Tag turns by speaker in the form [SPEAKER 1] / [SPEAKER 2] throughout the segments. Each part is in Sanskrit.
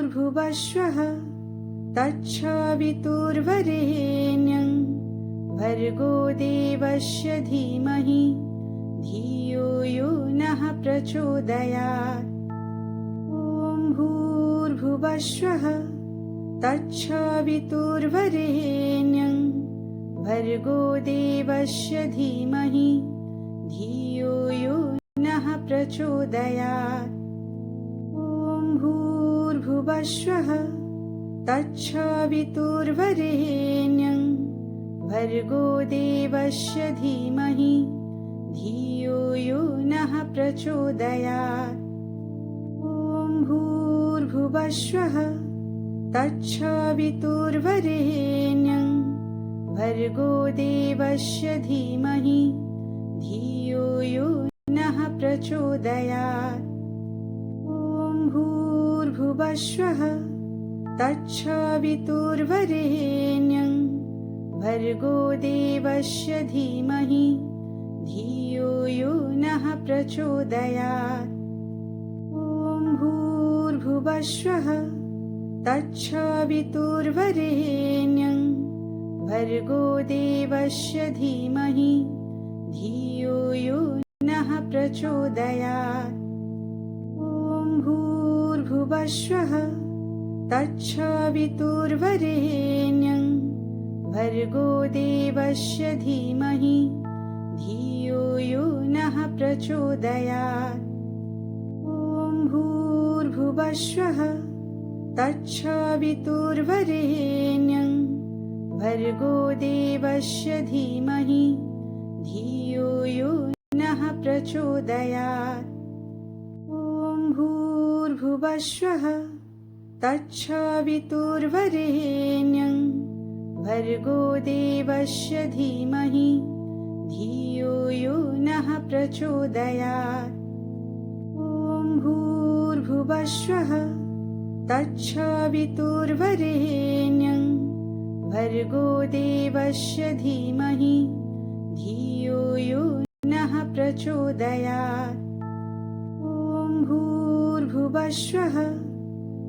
[SPEAKER 1] भूर्भुवस्वः तत्सवितुर्वरेण्यं भर्गो देवस्य धीमहि धियो यो नः प्रचोदयात्। ॐ भूर्भुवस्वः तत्सवितुर्वरेण्यं भर्गो देवस्य धीमहि धियो यो नः प्रचोदयात्। ॐ भूर्भुवस्वः तत्सवितुर्वरेण्यं भर्गो देवस्य धीमहि धियो यो नः प्रचोदयात्। ॐ भूर्भुवस्वः तत्सवितुर्वरेण्यं भर्गो देवस्य धीमहि धियो यो नः प्रचोदयात्। ॐ भूर्भुवस्वः तत्सवितुर्वरेण्यं भर्गो देवस्य धीमहि धियो यो नः प्रचोदयात्। ॐ भूर्भुवस्वः तत्सवितुर्वरेण्यं भर्गो देवस्य धीमहि धियो यो नः प्रचोदयात्। ॐ भूर्भुवस्वः तत्सवितुर्वरेण्यं भर्गो देवस्य धीमहि धियो यो नः प्रचोदयात्। ॐ भूर्भुवस्वः तत्सवितुर्वरेण्यं भर्गो देवस्य धीमहि धियो यो नः प्रचोदयात्। ॐ भूर्भुवस्वः तत्सवितुर्वरेण्यं भर्गो देवस्य धीमहि धियो यो नः प्रचोदयात्। ॐ भूर्भुवस्वः तत्सवितुर्वरेण्यं भर्गो देवस्य धीमहि धियो यो नः प्रचोदयात्। ॐ भूर्भुवस्वः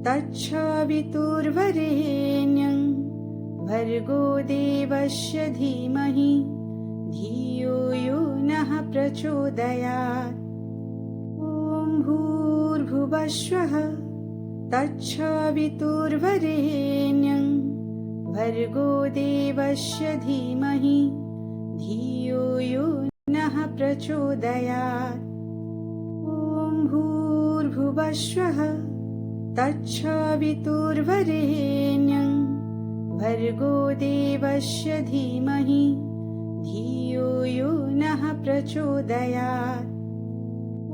[SPEAKER 1] तत्सवितुर्वरेण्यं भर्गो देवस्य धीमहि धियो यो नः प्रचोदयात्। ॐ भूर्भुवस्वः तत्सवितुर्वरेण्यं भर्गो देवस्य धीमहि धियो यो नः प्रचोदयात्। ॐ भूर्भुवस्वः तत्सवितुर्वरेण्यं भर्गो देवस्य धीमहि धियो यो नः प्रचोदयात्। ॐ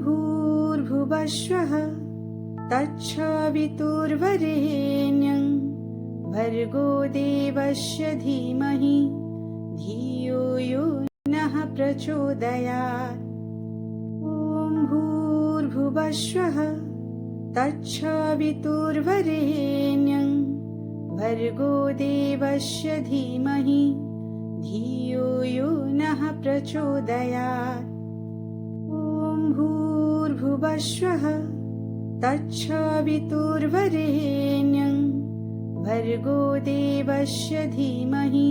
[SPEAKER 1] भूर्भुवस्वः तत्सवितुर्वरेण्यं भर्गो देवस्य धीमहि धियो यो नः प्रचोदयात्। ॐ भूर्भुवस्वः तत्सवितुर्वरेण्यं भर्गो देवस्य धीमहि धियो यो नः प्रचोदयात्। ॐ भूर्भुवस्वः तत्सवितुर्वरेण्यं भर्गो देवस्य धीमहि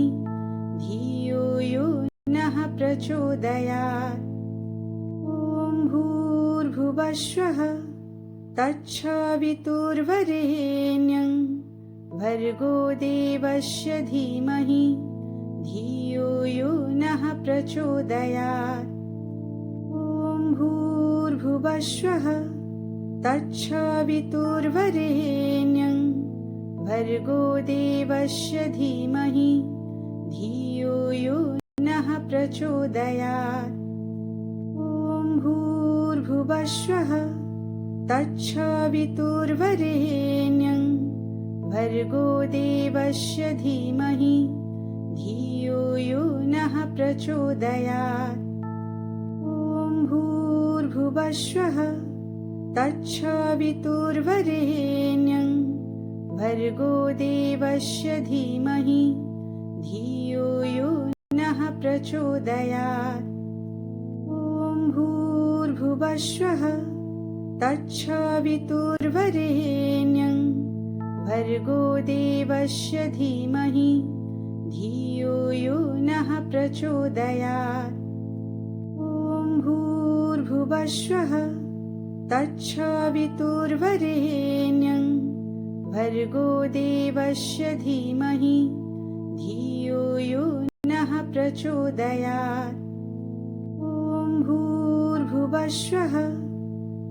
[SPEAKER 1] धियो यो नः प्रचोदयात्। ॐ भूर्भुवस्वः तत्सवितुर्वरेण्यं भर्गो देवस्य धीमहि धियो यो नः प्रचोदयात्। ॐ भूर्भुवस्वः तत्सवितुर्वरेण्यं भर्गो देवस्य धीमहि धियो यो नः प्रचोदयात्। ॐ भूर्भुवस्वः तत्सवितुर्वरेण्यं भर्गो देवस्य धीमहि धियो यो नः प्रचोदयात्। ॐ भूर्भुवस्वः तत्सवितुर्वरेण्यं भर्गो देवस्य धीमहि धियो यो नः प्रचोदयात्। ॐ भूर्भुवस्वः तत्सवितुर्वरेण्यं भर्गो देवस्य धीमहि धियो यो नः प्रचोदयात्। ॐ भूर्भुवस्वः तत्सवितुर्वरेण्यं भर्गो देवस्य धीमहि धियो यो नः प्रचोदयात्। ॐ भूर्भुवस्वः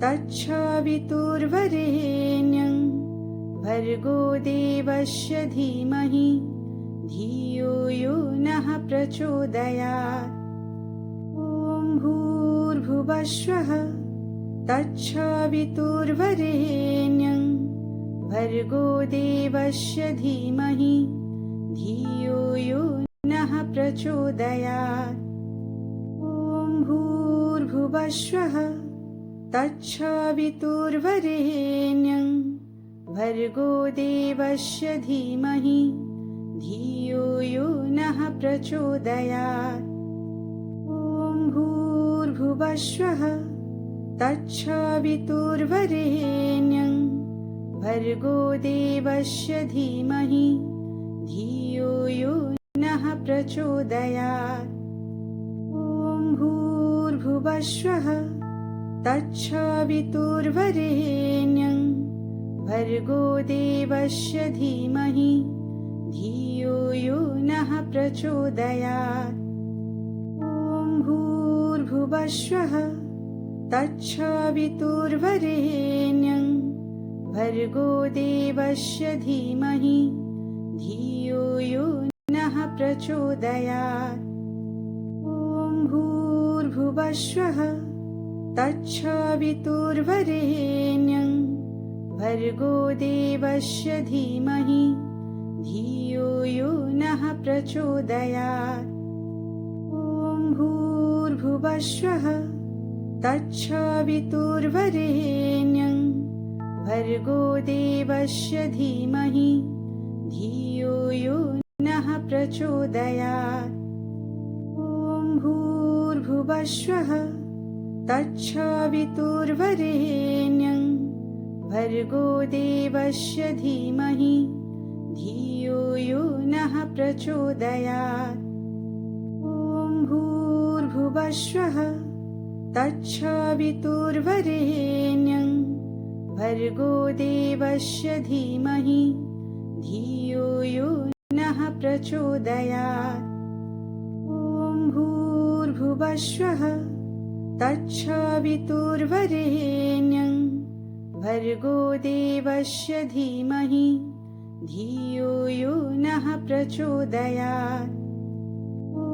[SPEAKER 1] तत्सवितुर्वरेण्यं भर्गो देवस्य धीमहि धियो यो नः प्रचोदयात्। ॐ भूर्भुवस्वः तत्सवितुर्वरेण्यं भर्गो देवस्य धीमहि धियो यो नः प्रचोदयात्। ॐ भूर्भुवस्वः तत्सवितुर्वरेण्यं भर्गो देवस्य धीमहि धियो यो नः प्रचोदयात्। ॐ भूर्भुवस्वः तत्सवितुर्वरेण्यं भर्गो देवस्य धीमहि धियो यो नः प्रचोदयात्। ॐ भूर्भुवस्वः तत्सवितुर्वरेण्यं भर्गो देवस्य धीमहि धियो यो नः प्रचोदयात्। ॐ भूर्भुवस्वः तत्सवितुर्वरेण्यं भर्गो देवस्य धीमहि धियो यो नः प्रचोदयात्। ॐ भूर्भुवस्वः तत्सवितुर्वरेण्यं भर्गो देवस्य धीमहि धियो यो नः प्रचोदयात्। ॐ भूर्भुवस्वः तत्सवितुर्वरेण्यं भर्गो देवस्य धीमहि धियो यो नः प्रचोदयात्। ॐ भूर्भुवस्वः तत्सवितुर्वरेण्यं भर्गो देवस्य धीमहि धियो यो नः प्रचोदयात्। ॐ भूर्भुवस्वः तत्सवितुर्वरेण्यं भर्गो देवस्य धीमहि धियो यो नः प्रचोदयात्। ॐ भूर्भुवस्वः तत्सवितुर्वरेण्यं भर्गो देवस्य धीमहि धियो यो नः प्रचोदयात्। ॐ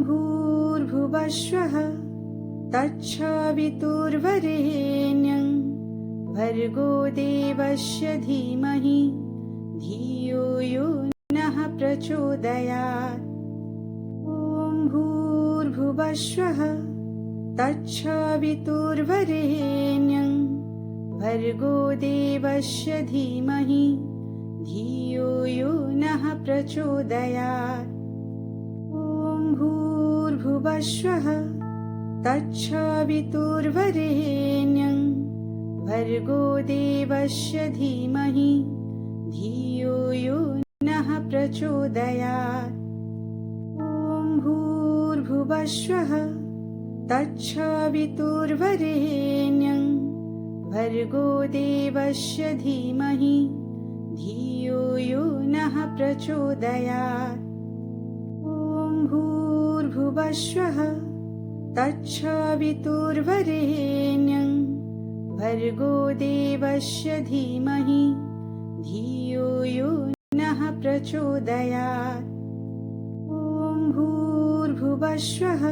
[SPEAKER 1] भूर्भुवस्वः तत्सवितुर्वरेण्यं भर्गो देवस्य धीमहि धियो यो नः प्रचोदयात्। ॐ भूर्भुवस्वः तत्सवितुर्वरेण्यं भर्गो देवस्य धीमहि धियो यो नः प्रचोदयात्। ॐ भूर्भुवस्वः तत्सवितुर्वरेण्यं भर्गो देवस्य धीमहि धियो यो नः प्रचोदयात्। ॐ भूर्भुवस्वः तत्सवितुर्वरेण्यं भर्गो देवस्य धीमहि धियो यो नः प्रचोदयात्। ॐ भूर्भुवस्वः तत्सवितुर्वरेण्यं भर्गो देवस्य धीमहि धियो यो नः प्रचोदयात्। ॐ भूर्भुवस्वः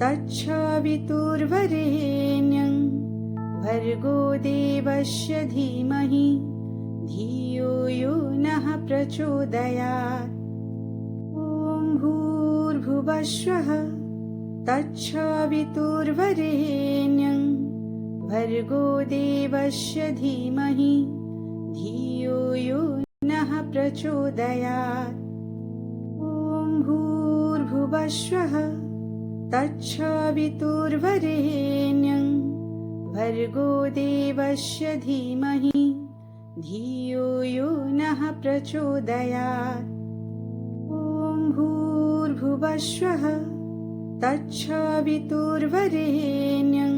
[SPEAKER 1] तत्सवितुर्वरेण्यं भर्गो देवस्य धीमहि धियो यो नः प्रचोदयात्। ॐ भूर्भुवस्वः तत्सवितुर्वरेण्यं भर्गो देवस्य धीमहि धियो यो नः प्रचोदयात्। ॐ भूर्भुवस्वः तत्सवितुर्वरेण्यं भर्गो देवस्य धीमहि धियो यो नः प्रचोदयात्। ॐ भूर्भुवस्वः तत्सवितुर्वरेण्यं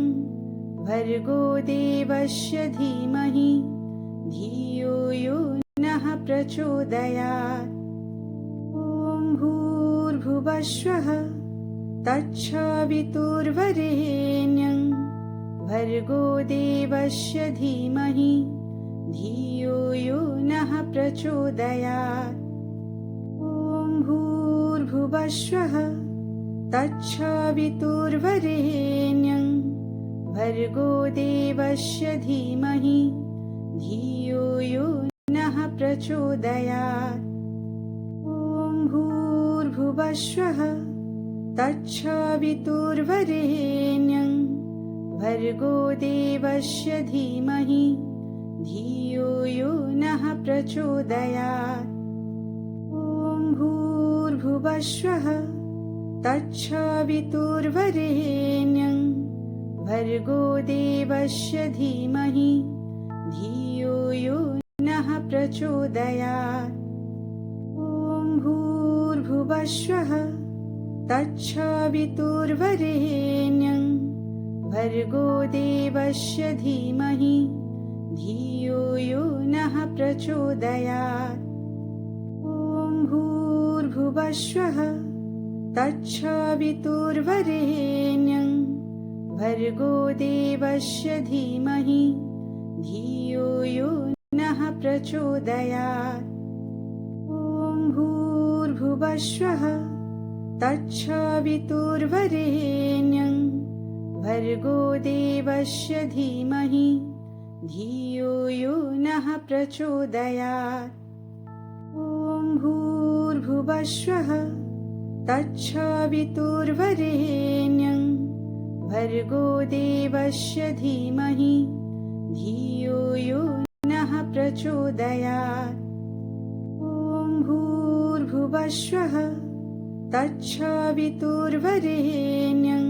[SPEAKER 1] भर्गो देवस्य धीमहि धियो यो नः प्रचोदयात्। ॐ भूर्भुवस्वः तत्सवितुर्वरेण्यं भर्गो देवस्य धीमहि धियो यो नः प्रचोदयात्। ॐ भूर्भुवस्वः तत्सवितुर्वरेण्यं भर्गो देवस्य धीमहि धियो यो नः प्रचोदयात्। ॐ भूर्भुवस्वः तत्सवितुर्वरेण्यं भर्गो देवस्य धीमहि धियो यो नः प्रचोदयात्। ॐ भूर्भुवस्वः तत्सवितुर्वरेण्यं भर्गो देवस्य धीमहि धियो यो नः प्रचोदयात्। ॐ भूर्भुवस्वः तत्सवितुर्वरेण्यं भर्गो देवस्य धीमहि धियो यो नः प्रचोदयात्। ॐ भूर्भुवस्वः तत्सवितुर्वरेण्यं भर्गो देवस्य धीमहि धियो यो नः प्रचोदयात्। ॐ भूर्भुवस्वः तत्सवितुर्वरेण्यं भर्गो देवस्य धीमहि धियो यो नः प्रचोदयात्। ॐ भूर्भुवस्वः तत्सवितुर्वरेण्यं भर्गो देवस्य धीमहि धियो यो नः प्रचोदयात्। ॐ भूर्भुवस्वः तत्सवितुर्वरेण्यं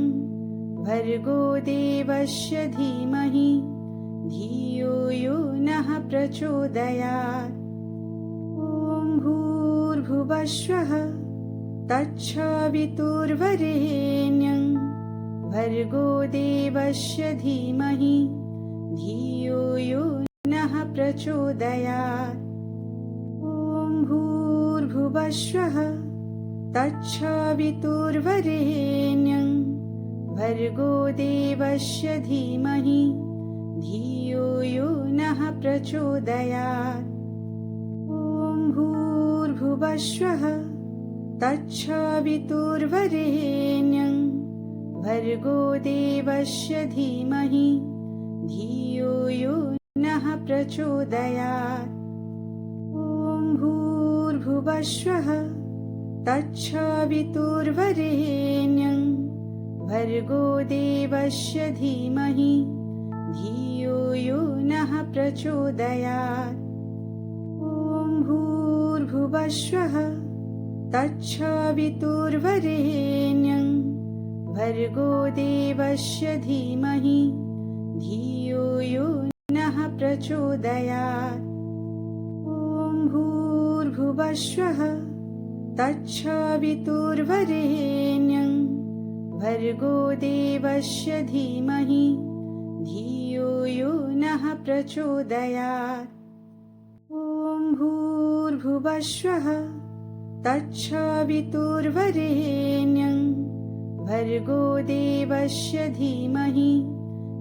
[SPEAKER 1] भर्गो देवस्य धीमहि धियो यो नः प्रचोदयात्। ॐ भूर्भुवस्वः तत्सवितुर्वरेण्यं भर्गो देवस्य धीमहि धियो यो नः प्रचोदयात्। ॐ भूर्भुवस्वः तत्सवितुर्वरेण्यं भर्गो देवस्य धीमहि धियो यो नः प्रचोदयात्। ॐ भूर्भुवस्वः तत्सवितुर्वरेण्यं भर्गो देवस्य धीमहि धियो यो नः प्रचोदयात्। ॐ भूर्भुवस्वः तत्सवितुर्वरेण्यं भर्गो देवस्य धीमहि धियो यो नः प्रचोदयात्। ॐ भूर्भुवस्वः तत्सवितुर्वरेण्यं भर्गो देवस्य धीमहि धियो यो नः प्रचोदयात्। ॐ भूर्भुवस्वः तत्सवितुर्वरेण्यं भर्गो देवस्य धीमहि धियो यो नः प्रचोदयात्। ॐ भूर्भुवस्वः तत्सवितुर्वरेण्यं भर्गो देवस्य धीमहि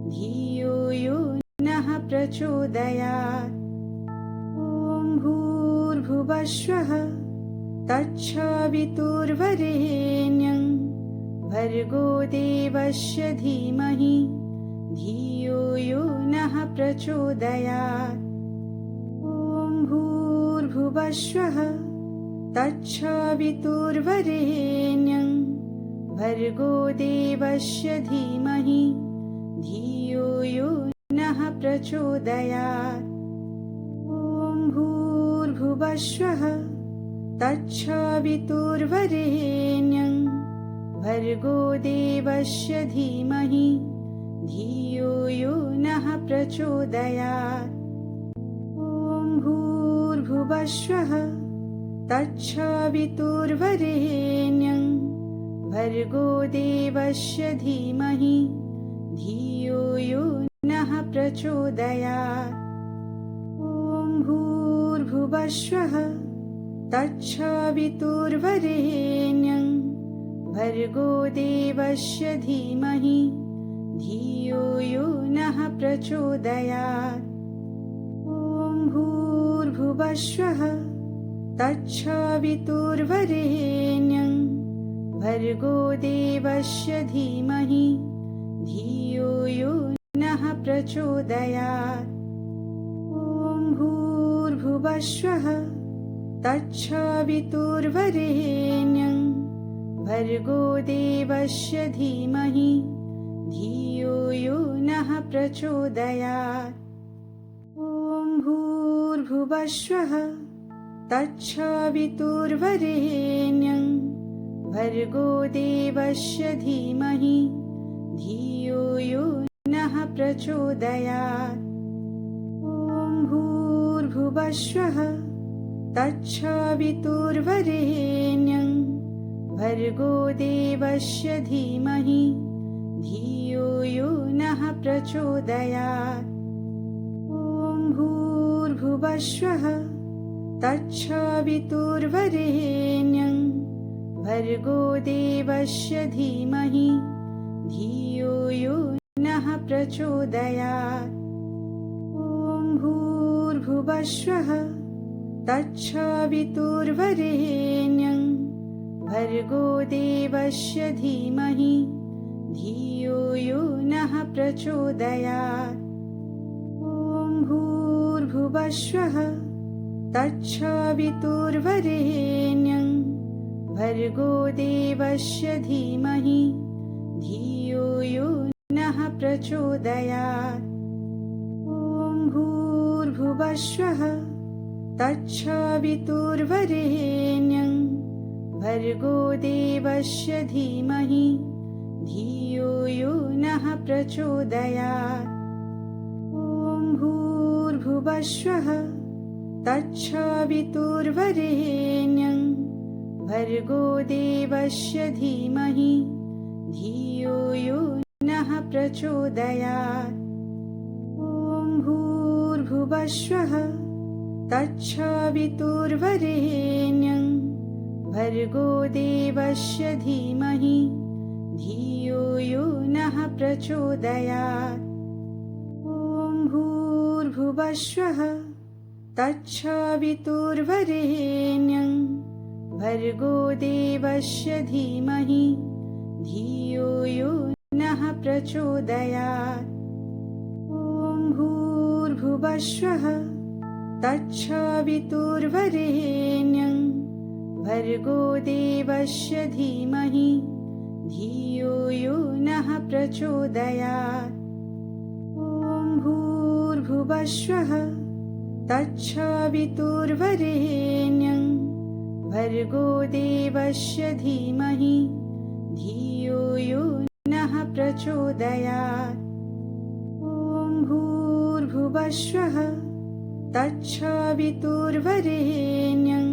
[SPEAKER 1] धियो यो नः प्रचोदयात्। ॐ भूर्भुवस्वः तत्सवितुर्वरेण्यं भर्गो देवस्य धीमहि धियो यो नः प्रचोदयात्। ॐ भूर्भुवस्वः तत्सवितुर्वरेण्यं भर्गो देवस्य धीमहि धियो यो नः प्रचोदयात्। ॐ भूर्भुवस्वः तत्सवितुर्वरेण्यं भर्गो देवस्य धीमहि धियो यो नः प्रचोदयात्। ॐ भूर्भुवस्वः तत्सवितुर्वरेण्यं भर्गो देवस्य धीमहि धियो यो नः प्रचोदयात्। ॐ भूर्भुवस्वः तत्सवितुर्वरेण्यं भर्गो देवस्य धीमहि धियो यो नः प्रचोदयात्। ॐ भूर्भुवस्वः तत्सवितुर्वरेण्यं भर्गो देवस्य धीमहि धियो यो नः प्रचोदयात्। ॐ भूर्भुवस्वः तत्सवितुर्वरेण्यं भर्गो देवस्य धीमहि धियो यो नः प्रचोदयात्। ॐ भूर्भुवस्वः तत्सवितुर्वरेण्यं भर्गो देवस्य धीमहि धियो यो नः प्रचोदयात्। ॐ भूर्भुवस्वः तत्सवितुर्वरेण्यं भर्गो देवस्य धीमहि धियो यो नः प्रचोदयात्। ॐ भूर्भुवस्वः तत्सवितुर्वरेण्यं भर्गो देवस्य धीमहि धियो यो नः प्रचोदयात्। ॐ भूर्भुवस्वः तत्सवितुर्वरेण्यं भर्गो देवस्य धीमहि धियो यो नः प्रचोदयात्। ॐ भूर्भुवस्वः तत्सवितुर्वरेण्यं भर्गो देवस्य धीमहि धियो यो नः प्रचोदयात्। ॐ भूर्भुवस्वः तत्सवितुर्वरेण्यं भर्गो देवस्य धीमहि धियो यो नः प्रचोदयात्। ॐ भूर्भुवस्वः तत्सवितुर्वरेण्यं भर्गो देवस्य धीमहि धियो यो नः प्रचोदयात्। ॐ भूर्भुवस्वः तत्सवितुर्वरेण्यं भर्गो देवस्य धीमहि धियो यो नः प्रचोदयात्। ॐ भूर्भुवस्वः तत्सवितुर्वरेण्यं भर्गो देवस्य धीमहि धियो यो नः प्रचोदयात्। ॐ भूर्भुवस्वः तत्सवितुर्वरेण्यं भर्गो देवस्य धीमहि धियो यो नः प्रचोदयात्। ॐ भूर्भुवस्वः तत्सवितुर्वरेण्यं भर्गो देवस्य धीमहि धियो यो नः प्रचोदयात्। ॐ भूर्भुवस्वः तत्सवितुर्वरेण्यं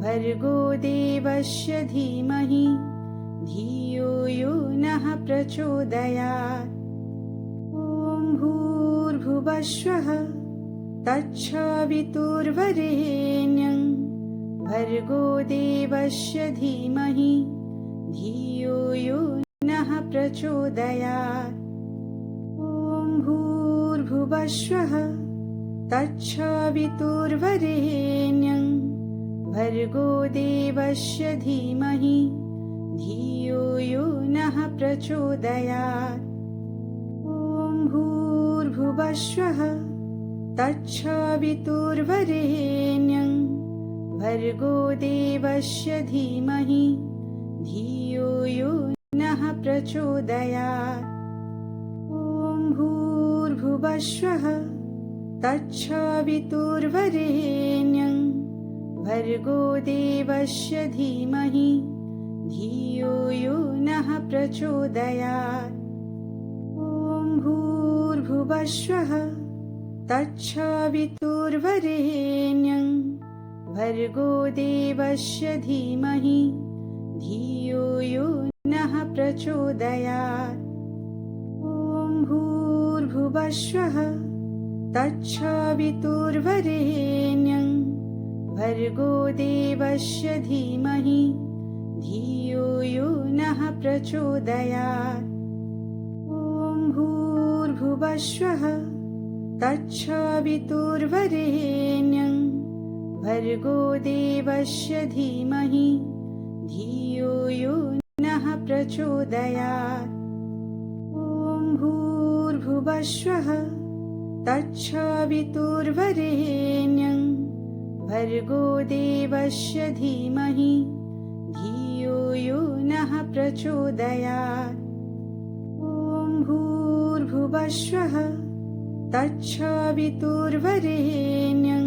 [SPEAKER 1] भर्गो देवस्य धीमहि धियो यो नः प्रचोदयात्। ॐ भूर्भुवस्वः तत्सवितुर्वरेण्यं भर्गो देवस्य धीमहि धियो यो नः प्रचोदयात्। ॐ भूर्भुवस्वः तत्सवितुर्वरेण्यं भर्गो देवस्य धीमहि धियो यो नः प्रचोदयात्। ॐ भूर्भुवस्वः तत्सवितुर्वरेण्यं भर्गो देवस्य धीमहि धियो यो नः प्रचोदयात्। ॐ भूर्भुवस्वः तत्सवितुर्वरेण्यं भर्गो देवस्य धीमहि धियो यो नः प्रचोदयात्। ॐ भूर्भुवस्वः तत्सवितुर्वरेण्यं भर्गो देवस्य धीमहि धियो यो नः प्रचोदयात्। ॐ भूर्भुवस्सुः तत्सवितुर्वरेण्यं भर्गो देवस्य धीमहि धियो यो नः प्रचोदयात्। ॐ भूर्भुवस्सुः तत्सवितुर्वरेण्यं भर्गो देवस्य धीमहि धियो यो नः प्रचोदयात्। ॐ भूर्भुवस्सुः तत्सवितुर्वरेण्यं भर्गो देवस्य धीमहि धियो यो नः प्रचोदयात्। ॐ भूर्भुवस्सुः तत्सवितुर्वरेण्यं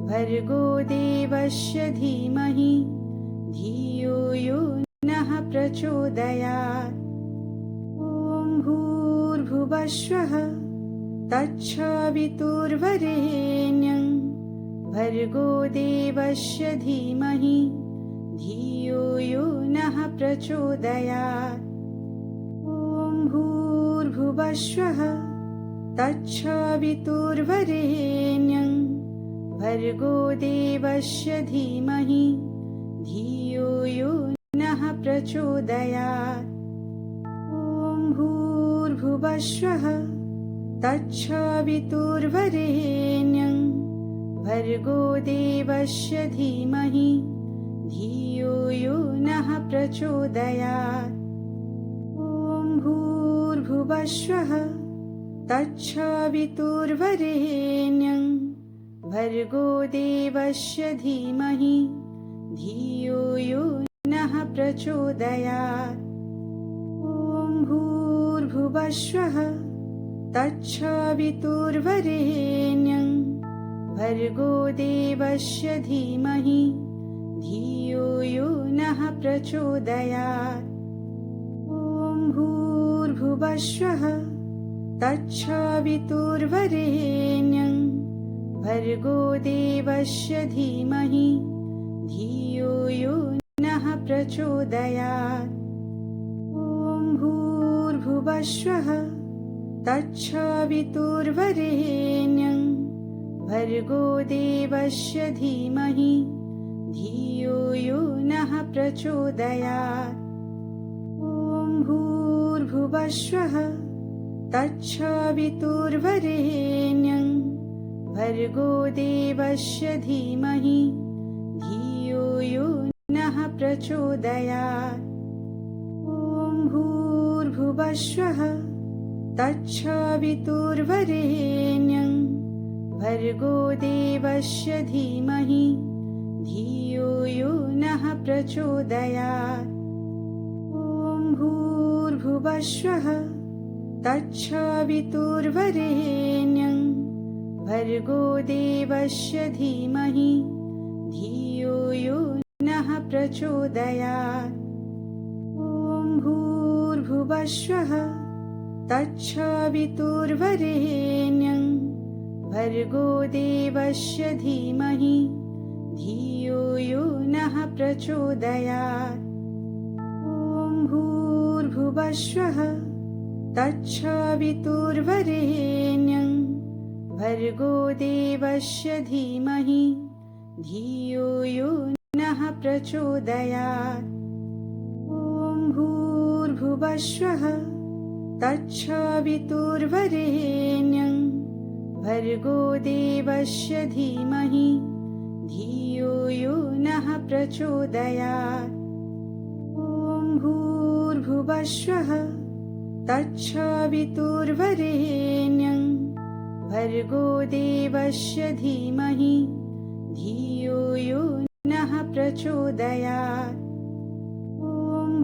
[SPEAKER 1] भर्गो देवस्य धीमहि धियो यो नः प्रचोदयात्। ॐ भूर्भुवस्सुः तत्सवितुर्वरेण्यं भर्गो देवस्य धीमहि धियो यो नः प्रचोदयात्। ॐ भूर्भुवस्सुः तत्सवितुर्वरेण्यं भर्गो देवस्य धीमहि धियो यो नः प्रचोदयात्। ॐ भूर्भुवस्सुः तत्सवितुर्वरेण्यं भर्गो देवस्य धीमहि धियो यो नः प्रचोदयात्। ॐ भूर्भुवस्सुः तत्सवितुर्वरेण्यं भर्गो देवस्य धीमहि धियो यो नः प्रचोदयात्। ॐ भूर्भुवस्सुः तत्सवितुर्वरेण्यं भर्गो देवस्य धीमहि धियो यो नः प्रचोदयात्। ॐ भूर्भुवस्सुः तत्सवितुर्वरेण्यं भर्गो देवस्य धीमहि धियो यो नः प्रचोदयात्। ॐ भूर्भुवस्सुः तत्सवितुर्वरेण्यं भर्गो देवस्य धीमहि धियो यो नः प्रचोदयात्। ॐ भूर्भुवस्सुः तत्सवितुर्वरेण्यं भर्गो देवस्य धीमहि धियो यो नः प्रचोदयात्। ॐ भूर्भुवस्सुः तत्सवितुर्वरेण्यं भर्गो देवस्य धीमहि धियो यो नः प्रचोदयात्। ॐ भूर्भुवस्सुः तत्सवितुर्वरेण्यं भर्गो देवस्य धीमहि धियो यो नः प्रचोदयात्। ॐ भूर्भुवस्सुः तत्सवितुर्वरेण्यं भर्गो देवस्य धीमहि धियो यो नः प्रचोदयात्। ॐ भूर्भुवस्सुः तत्सवितुर्वरेण्यं भर्गो देवस्य धीमहि धियो यो नः प्रचोदयात्। ॐ भूर्भुवस्सुः तत्सवितुर्वरेण्यं भर्गो देवस्य धीमहि धियो यो नः प्रचोदयात्। ॐ भूर्भुवस्सुः तत्सवितुर्वरेण्यं भर्गो देवस्य धीमहि धियो यो नः प्रचोदयात्। ॐ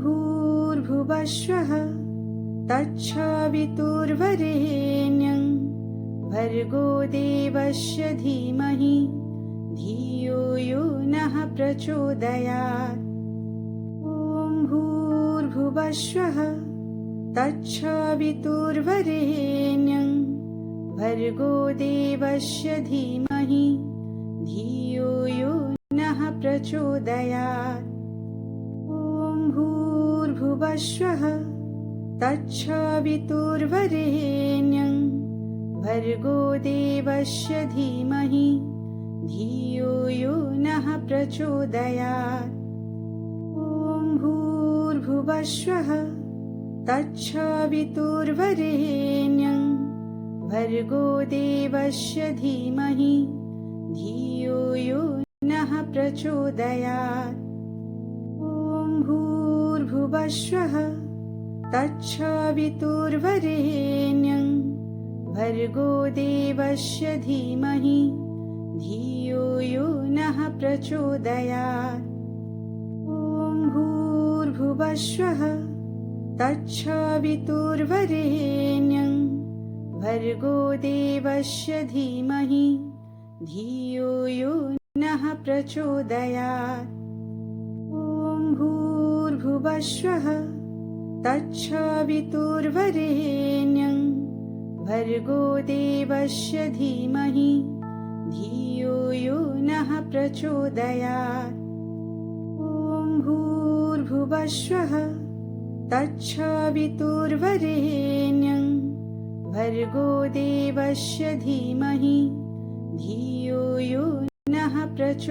[SPEAKER 1] भूर्भुवस्सुः तत्सवितुर्वरेण्यं भर्गो देवस्य धीमहि धियो यो नः प्रचोदयात्। ॐ भूर्भुवस्सुः तत्सवितुर्वरेण्यं भर्गो देवस्य धीमहि धियो यो नः प्रचोदयात्। ॐ भूर्भुवस्वः तत्सवितुर्वरेण्यं भर्गो देवस्य धीमहि धियो यो नः प्रचोदयात्। ॐ भूर्भुवस्वः तत्सवितुर्वरेण्यं भर्गो देवस्य धीमहि धियो यो नः प्रचोदयात्। ॐ भूर्भुवस्वः तत्सवितुर्वरेण्यं भर्गो देवस्य धीमहि धियो यो नः प्रचोदयात्। ॐ भूर्भुवस्वः तत्सवितुर्वरेण्यं भर्गो देवस्य धीमहि धियो यो नः प्रचोदयात्। ॐ भूर्भुवस्वः तत्सवितुर्वरेण्यं भर्गो देवस्य धीमहि धियो यो नः प्रचोदयात्। ॐ भूर्भुवस्वः तत्सवितुर्वरेण्यं भर्गो देवस्य धीमहि धियो यो नः प्रचोदयात्।